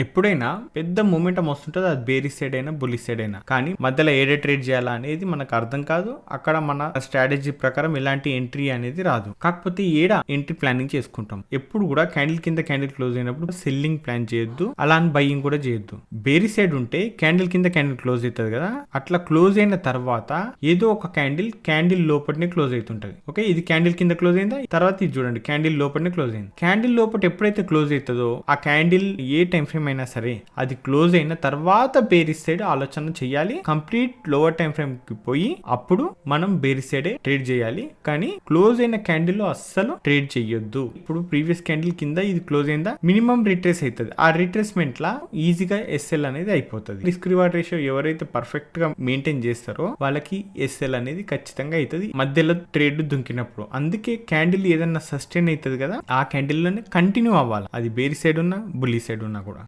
ఎప్పుడైనా పెద్ద మూమెంటం వస్తుంటది. అది బేరిష్ సైడ్ అయినా, బుల్లిష్ సైడ్ అయినా. కానీ మధ్యలో ఏడే ట్రేడ్ చేయాలా అనేది మనకు అర్థం కాదు. అక్కడ మన స్ట్రాటజీ ప్రకారం ఎలాంటి ఎంట్రీ అనేది రాదు. కాకపోతే ఏడా ఎంట్రీ ప్లానింగ్ చేసుకుంటాం. ఎప్పుడు కూడా క్యాండిల్ కింద క్యాండిల్ క్లోజ్ అయినప్పుడు సెల్లింగ్ ప్లాన్ చేయొద్దు. అలా అని బయింగ్ కూడా చేయొద్దు. బేరిష్ సైడ్ ఉంటే క్యాండిల్ కింద క్యాండిల్ క్లోజ్ అవుతుంది కదా, అట్లా క్లోజ్ అయిన తర్వాత ఏదో ఒక క్యాండిల్ లోపలనే క్లోజ్ అవుతుంటది. ఓకే, ఇది క్యాండిల్ కింద క్లోజ్ అయిందా, తర్వాత ఇది చూడండి క్యాండిల్ లోపలనే క్లోజ్ అయింది. క్యాండిల్ లోపల ఎప్పుడైతే క్లోజ్ అవుతుందో ఆ క్యాండిల్ ఏ టైం ఫ్రేమ్ అయినా సరే అది క్లోజ్ అయిన తర్వాత బేరిష్ సైడ్ ఆలోచన చేయాలి. కంప్లీట్ లోవర్ టైం ఫ్రేమ్ కి పోయి అప్పుడు మనం బేరిష్ సైడ్ ట్రేడ్ చేయాలి. కానీ క్లోజ్ అయిన క్యాండిల్ లో అస్సలు ట్రేడ్ చేయొద్దు. ఇప్పుడు ప్రీవియస్ క్యాండిల్ కింద ఇది క్లోజ్ అయిందా, మినిమం రిట్రేస్ అవుతుంది. ఆ రిట్రేస్మెంట్ లా ఈజీగా ఎస్ఎల్ అనేది అయిపోతుంది. రిస్క్ రివార్డ్ రేషియో ఎవరైతే పర్ఫెక్ట్ గా మెయింటైన్ చేస్తారో వాళ్ళకి ఎస్ఎల్ అనేది ఖచ్చితంగా అవుతుంది మధ్యలో ట్రేడ్ దుంకినప్పుడు. అందుకే క్యాండిల్ ఏదన్నా సస్టైన్ అవుతుంది కదా, ఆ క్యాండిల్ లోనే కంటిన్యూ అవ్వాలి. అది బేరి సైడ్ ఉన్నా, బుల్లి సైడ్ ఉన్నా కూడా.